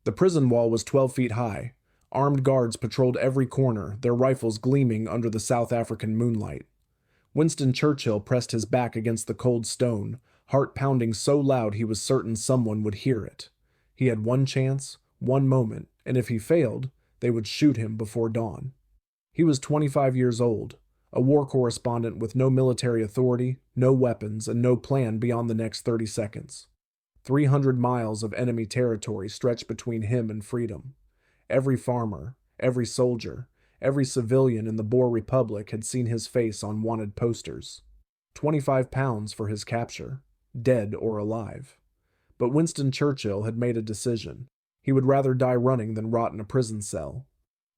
The prison wall was 12 feet high. Armed guards patrolled every corner, their rifles gleaming under the South African moonlight. Winston Churchill pressed his back against the cold stone, heart pounding so loud he was certain someone would hear it. He had one chance, one moment, and if he failed, they would shoot him before dawn. He was 25 years old, a war correspondent with no military authority, no weapons, and no plan beyond the next 30 seconds. 300 miles of enemy territory stretched between him and freedom. Every farmer, every soldier, every civilian in the Boer Republic had seen his face on wanted posters. 25 pounds for his capture, dead or alive. But Winston Churchill had made a decision. He would rather die running than rot in a prison cell.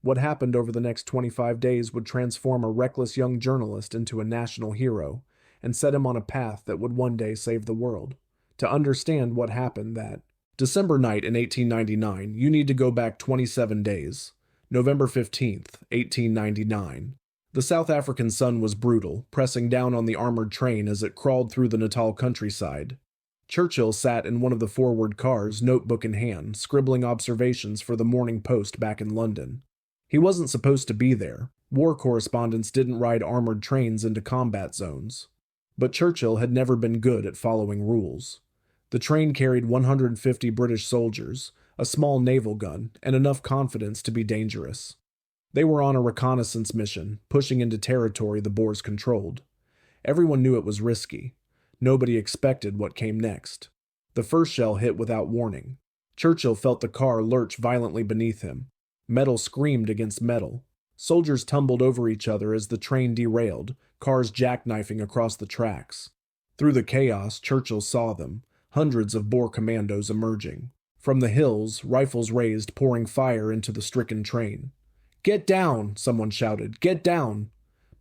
What happened over the next 25 days would transform a reckless young journalist into a national hero and set him on a path that would one day save the world. To understand what happened that December night in 1899, you need to go back 27 days. November 15th, 1899. The South African sun was brutal, pressing down on the armored train as it crawled through the Natal countryside. Churchill sat in one of the forward cars, notebook in hand, scribbling observations for the Morning Post back in London. He wasn't supposed to be there. War correspondents didn't ride armored trains into combat zones. But Churchill had never been good at following rules. The train carried 150 British soldiers, a small naval gun, and enough confidence to be dangerous. They were on a reconnaissance mission, pushing into territory the Boers controlled. Everyone knew it was risky. Nobody expected what came next. The first shell hit without warning. Churchill felt the car lurch violently beneath him. Metal screamed against metal. Soldiers tumbled over each other as the train derailed, cars jackknifing across the tracks. Through the chaos, Churchill saw them, hundreds of Boer commandos emerging. From the hills, rifles raised, pouring fire into the stricken train. "Get down!" someone shouted. "Get down!"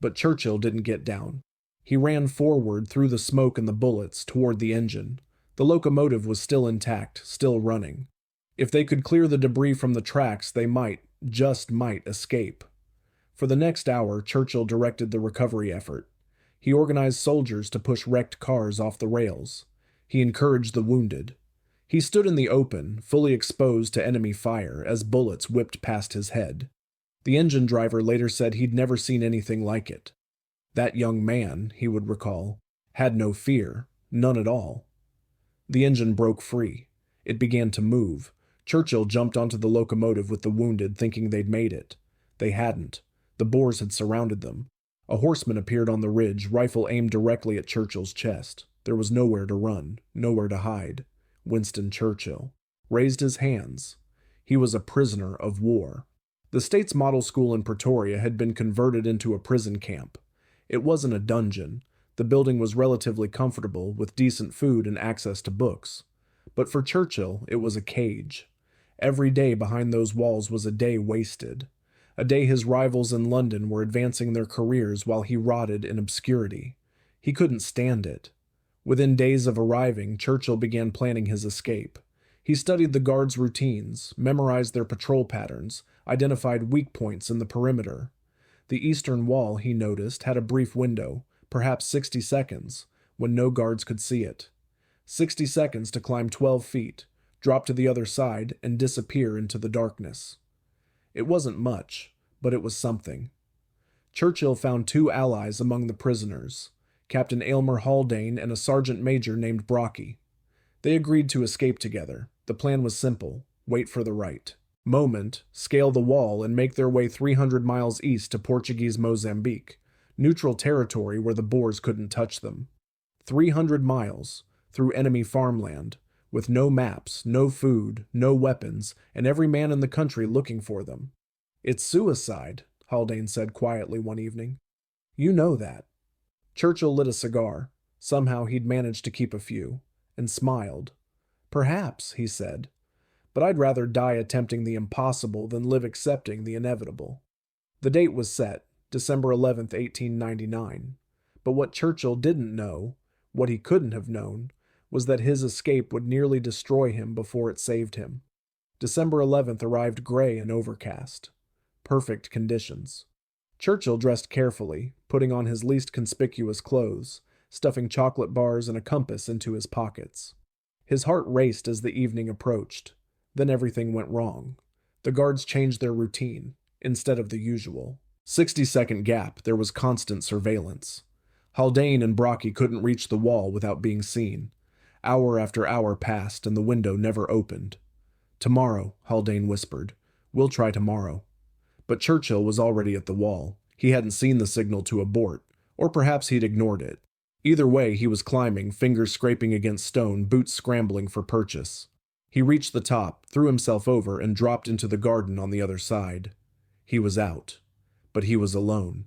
But Churchill didn't get down. He ran forward through the smoke and the bullets, toward the engine. The locomotive was still intact, still running. If they could clear the debris from the tracks, they might, just might, escape. For the next hour, Churchill directed the recovery effort. He organized soldiers to push wrecked cars off the rails. He encouraged the wounded. He stood in the open, fully exposed to enemy fire, as bullets whipped past his head. The engine driver later said he'd never seen anything like it. That young man, he would recall, had no fear, none at all. The engine broke free. It began to move. Churchill jumped onto the locomotive with the wounded, thinking they'd made it. They hadn't. The Boers had surrounded them. A horseman appeared on the ridge, rifle aimed directly at Churchill's chest. There was nowhere to run, nowhere to hide. Winston Churchill raised his hands. He was a prisoner of war. The state's model school in Pretoria had been converted into a prison camp. It wasn't a dungeon. The building was relatively comfortable, with decent food and access to books. But for Churchill, it was a cage. Every day behind those walls was a day wasted. A day his rivals in London were advancing their careers while he rotted in obscurity. He couldn't stand it. Within days of arriving, Churchill began planning his escape. He studied the guards' routines, memorized their patrol patterns, identified weak points in the perimeter. The eastern wall, he noticed, had a brief window, perhaps 60 seconds, when no guards could see it. 60 seconds to climb 12 feet, drop to the other side, and disappear into the darkness. It wasn't much, but it was something. Churchill found two allies among the prisoners, Captain Aylmer Haldane and a sergeant major named Brocky. They agreed to escape together. The plan was simple: wait for the right moment, scale the wall, and make their way 300 miles east to Portuguese Mozambique, neutral territory where the Boers couldn't touch them. 300 miles, through enemy farmland, with no maps, no food, no weapons, and every man in the country looking for them. "It's suicide," Haldane said quietly one evening. "You know that." Churchill lit a cigar. Somehow he'd managed to keep a few, and smiled. "Perhaps," he said, "but I'd rather die attempting the impossible than live accepting the inevitable." The date was set, December 11th, 1899. But what Churchill didn't know, what he couldn't have known, was that his escape would nearly destroy him before it saved him. December 11th arrived gray and overcast. Perfect conditions. Churchill dressed carefully, putting on his least conspicuous clothes, stuffing chocolate bars and a compass into his pockets. His heart raced as the evening approached. Then everything went wrong. The guards changed their routine. Instead of the usual 60-second gap, there was constant surveillance. Haldane and Brocky couldn't reach the wall without being seen. Hour after hour passed and the window never opened. "Tomorrow," Haldane whispered. "We'll try tomorrow." But Churchill was already at the wall. He hadn't seen the signal to abort, or perhaps he'd ignored it. Either way, he was climbing, fingers scraping against stone, boots scrambling for purchase. He reached the top, threw himself over, and dropped into the garden on the other side. He was out, but he was alone.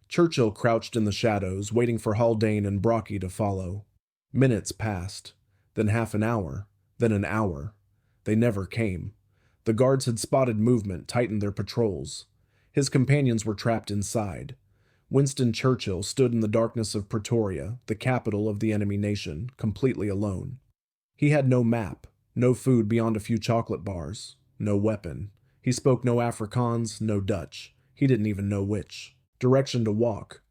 Churchill crouched in the shadows, waiting for Haldane and Brocky to follow. Minutes passed, then half an hour, then an hour. They never came. The guards had spotted movement, tightened their patrols. His companions were trapped inside. Winston Churchill stood in the darkness of Pretoria, the capital of the enemy nation, completely alone. He had no map, no food beyond a few chocolate bars, no weapon. He spoke no Afrikaans, no Dutch. He didn't even know which direction to walk.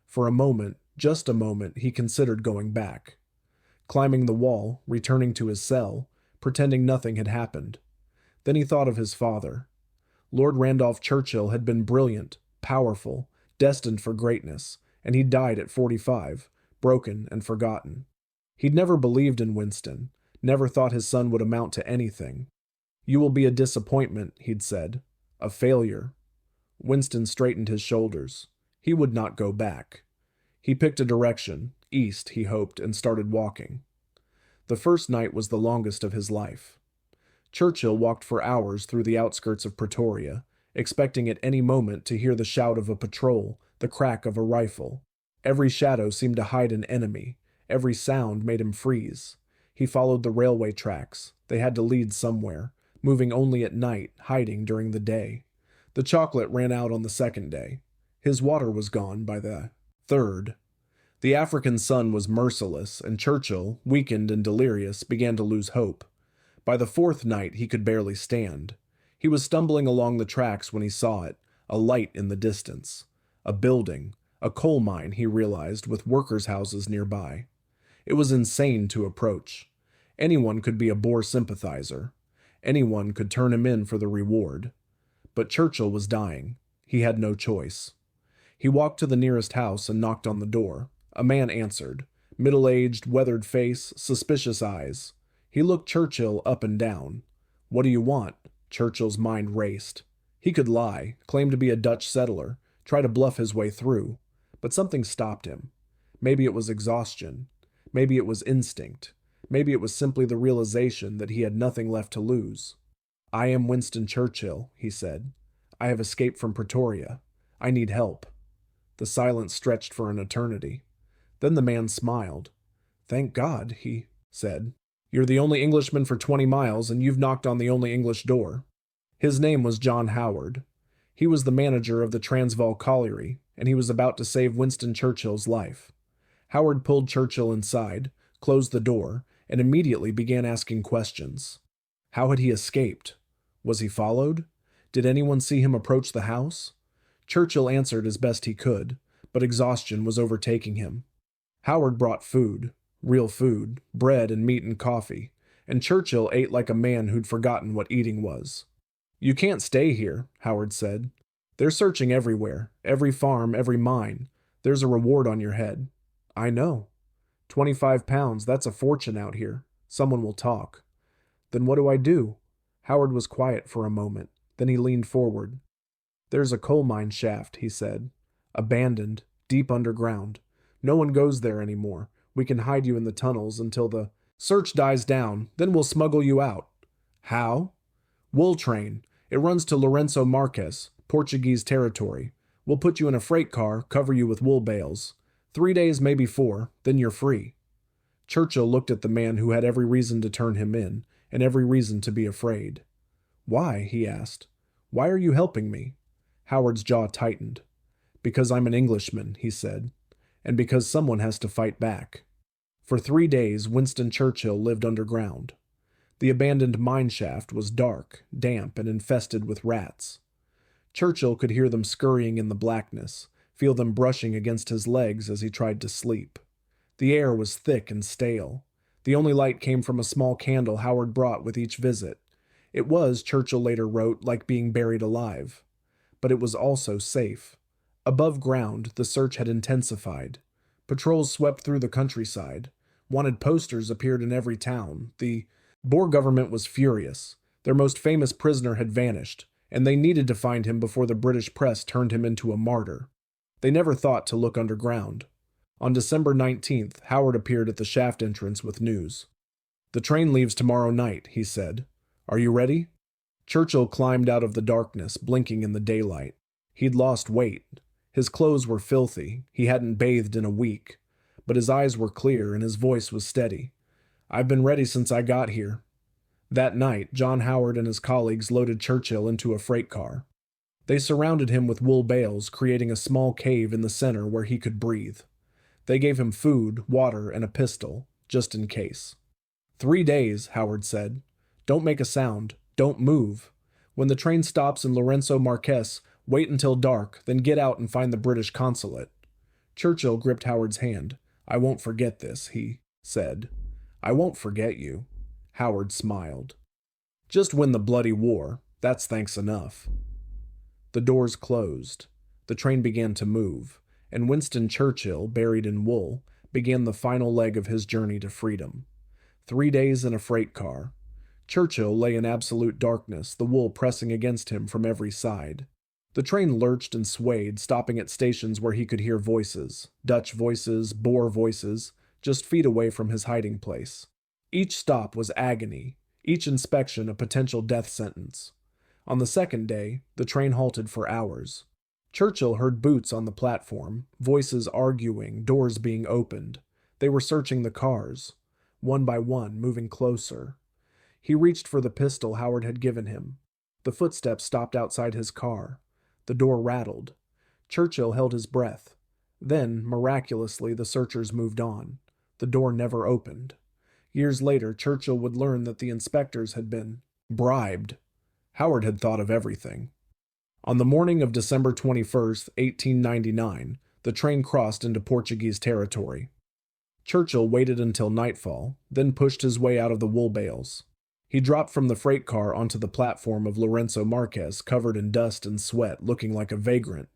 For a moment, just a moment, he considered going back. Climbing the wall, returning to his cell, pretending nothing had happened. Then he thought of his father. Lord Randolph Churchill had been brilliant, powerful, destined for greatness, and he died at 45, broken and forgotten. He'd never believed in Winston, never thought his son would amount to anything. "You will be a disappointment," he'd said. "A failure." Winston straightened his shoulders. He would not go back. He picked a direction, east, he hoped, and started walking. The first night was the longest of his life. Churchill walked for hours through the outskirts of Pretoria, expecting at any moment to hear the shout of a patrol, the crack of a rifle. Every shadow seemed to hide an enemy. Every sound made him freeze. He followed the railway tracks. They had to lead somewhere, moving only at night, hiding during the day. The chocolate ran out on the second day. His water was gone by the third. The African sun was merciless, and Churchill, weakened and delirious, began to lose hope. By the fourth night, he could barely stand. He was stumbling along the tracks when he saw it, a light in the distance. A building, a coal mine, he realized, with workers' houses nearby. It was insane to approach. Anyone could be a Boer sympathizer. Anyone could turn him in for the reward. But Churchill was dying. He had no choice. He walked to the nearest house and knocked on the door. A man answered. Middle-aged, weathered face, suspicious eyes. He looked Churchill up and down. "What do you want?" Churchill's mind raced. He could lie, claim to be a Dutch settler, try to bluff his way through. But something stopped him. Maybe it was exhaustion. Maybe it was instinct. Maybe it was simply the realization that he had nothing left to lose. "I am Winston Churchill," he said. "I have escaped from Pretoria. I need help." The silence stretched for an eternity. Then the man smiled. "Thank God," he said. "You're the only Englishman for 20 miles, and you've knocked on the only English door." His name was John Howard. He was the manager of the Transvaal colliery, and he was about to save Winston Churchill's life. Howard pulled Churchill inside, closed the door, and immediately began asking questions. How had he escaped? Was he followed? Did anyone see him approach the house? Churchill answered as best he could, but exhaustion was overtaking him. Howard brought food, real food, bread and meat and coffee, and Churchill ate like a man who'd forgotten what eating was. "You can't stay here," Howard said. "They're searching everywhere, every farm, every mine. There's a reward on your head." "I know." £25, that's a fortune out here. Someone will talk. "Then what do I do?" Howard was quiet for a moment. Then he leaned forward. "There's a coal mine shaft," he said. "Abandoned, deep underground. No one goes there anymore. We can hide you in the tunnels until the search dies down. Then we'll smuggle you out." "How?" "Wool train. It runs to Lourenço Marques, Portuguese territory. We'll put you in a freight car, cover you with wool bales. 3 days, maybe 4, then you're free." Churchill looked at the man who had every reason to turn him in, and every reason to be afraid. "Why?" he asked. "Why are you helping me?" Howard's jaw tightened. "Because I'm an Englishman," he said, "and because someone has to fight back." For 3 days, Winston Churchill lived underground. The abandoned mine shaft was dark, damp, and infested with rats. Churchill could hear them scurrying in the blackness, feel them brushing against his legs as he tried to sleep. The air was thick and stale. The only light came from a small candle Howard brought with each visit. It was, Churchill later wrote, like being buried alive. But it was also safe. Above ground, the search had intensified. Patrols swept through the countryside. Wanted posters appeared in every town. The Boer government was furious. Their most famous prisoner had vanished, and they needed to find him before the British press turned him into a martyr. They never thought to look underground. On December 19th, Howard appeared at the shaft entrance with news. "The train leaves tomorrow night," he said. "Are you ready?" Churchill climbed out of the darkness, blinking in the daylight. He'd lost weight. His clothes were filthy. He hadn't bathed in a week. But his eyes were clear and his voice was steady. "I've been ready since I got here." That night, John Howard and his colleagues loaded Churchill into a freight car. They surrounded him with wool bales, creating a small cave in the center where he could breathe. They gave him food, water, and a pistol, just in case. 3 days, Howard said. "Don't make a sound. Don't move. When the train stops in Lourenço Marques, wait until dark, then get out and find the British consulate." Churchill gripped Howard's hand. "I won't forget this," he said. "I won't forget you." Howard smiled. "Just win the bloody war. That's thanks enough." The doors closed. The train began to move, and Winston Churchill, buried in wool, began the final leg of his journey to freedom. 3 days in a freight car. Churchill lay in absolute darkness, the wool pressing against him from every side. The train lurched and swayed, stopping at stations where he could hear voices, Dutch voices, Boer voices, just feet away from his hiding place. Each stop was agony, each inspection a potential death sentence. On the second day, the train halted for hours. Churchill heard boots on the platform, voices arguing, doors being opened. They were searching the cars, one by one, moving closer. He reached for the pistol Howard had given him. The footsteps stopped outside his car. The door rattled. Churchill held his breath. Then, miraculously, the searchers moved on. The door never opened. Years later, Churchill would learn that the inspectors had been bribed. Howard had thought of everything. On the morning of December 21st, 1899, the train crossed into Portuguese territory. Churchill waited until nightfall, then pushed his way out of the wool bales. He dropped from the freight car onto the platform of Lourenço Marques, covered in dust and sweat, looking like a vagrant.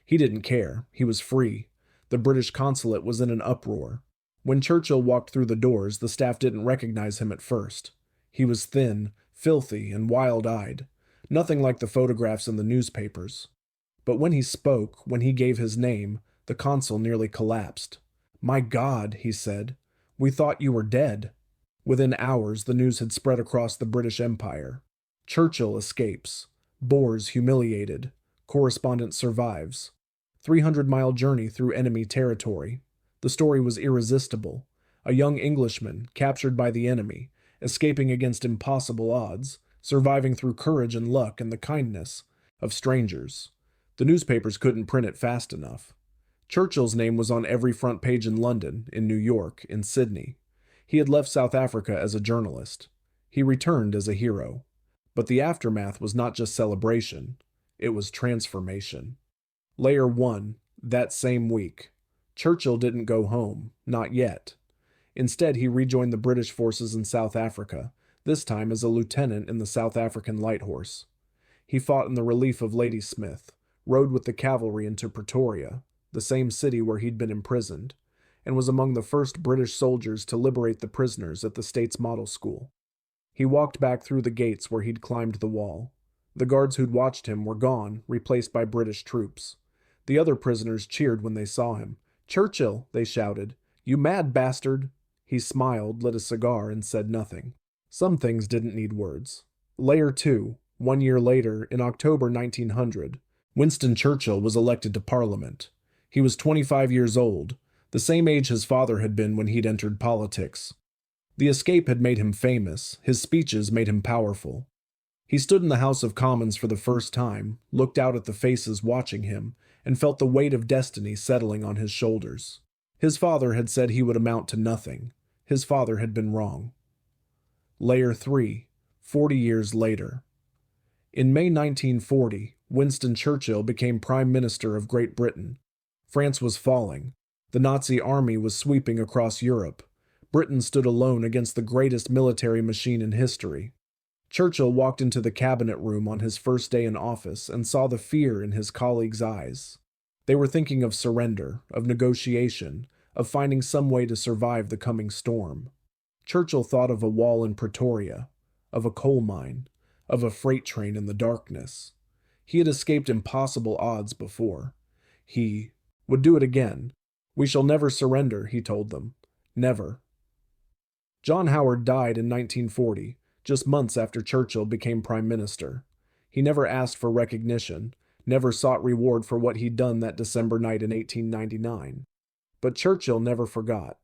He didn't care. He was free. The British consulate was in an uproar. When Churchill walked through the doors, the staff didn't recognize him at first. He was thin, filthy, and wild-eyed. Nothing like the photographs in the newspapers. But when he spoke, when he gave his name, the consul nearly collapsed. "My God," he said, "we thought you were dead." Within hours, the news had spread across the British Empire. Churchill escapes. Boers humiliated. Correspondent survives. 300-mile journey through enemy territory. The story was irresistible. A young Englishman, captured by the enemy, escaping against impossible odds, surviving through courage and luck and the kindness of strangers. The newspapers couldn't print it fast enough. Churchill's name was on every front page in London, in New York, in Sydney. He had left South Africa as a journalist. He returned as a hero. But the aftermath was not just celebration. It was transformation. Layer 1, that same week. Churchill didn't go home, not yet. Instead, he rejoined the British forces in South Africa, this time as a lieutenant in the South African Light Horse. He fought in the relief of Ladysmith, rode with the cavalry into Pretoria, the same city where he'd been imprisoned, and was among the first British soldiers to liberate the prisoners at the state's model school. He walked back through the gates where he'd climbed the wall. The guards who'd watched him were gone, replaced by British troops. The other prisoners cheered when they saw him. "Churchill," they shouted. "You mad bastard!" He smiled, lit a cigar, and said nothing. Some things didn't need words. Layer 2, 1 year later, in October 1900, Winston Churchill was elected to Parliament. He was 25 years old, the same age his father had been when he'd entered politics. The escape had made him famous, his speeches made him powerful. He stood in the House of Commons for the first time, looked out at the faces watching him, and felt the weight of destiny settling on his shoulders. His father had said he would amount to nothing. His father had been wrong. Layer 3, 40 years later. In May 1940, Winston Churchill became Prime Minister of Great Britain. France was falling. The Nazi army was sweeping across Europe. Britain stood alone against the greatest military machine in history. Churchill walked into the cabinet room on his first day in office and saw the fear in his colleagues' eyes. They were thinking of surrender, of negotiation, of finding some way to survive the coming storm. Churchill thought of a wall in Pretoria, of a coal mine, of a freight train in the darkness. He had escaped impossible odds before. He would do it again. "We shall never surrender," he told them. Never. John Howard died in 1940, just months after Churchill became Prime Minister. He never asked for recognition, never sought reward for what he'd done that December night in 1899. But Churchill never forgot.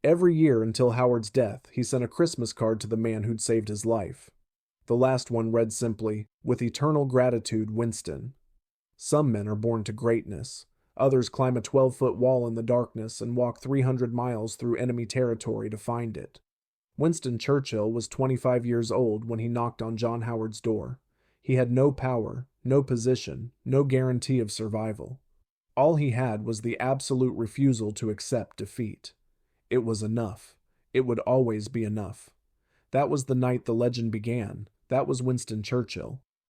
Every year until Howard's death, he sent a Christmas card to the man who'd saved his life. The last one read simply, "With eternal gratitude, Winston." Some men are born to greatness. Others climb a 12-foot wall in the darkness and walk 300 miles through enemy territory to find it. Winston Churchill was 25 years old when he knocked on John Howard's door. He had no power, no position, no guarantee of survival. All he had was the absolute refusal to accept defeat. It was enough. It would always be enough. That was the night the legend began. That was Winston Churchill.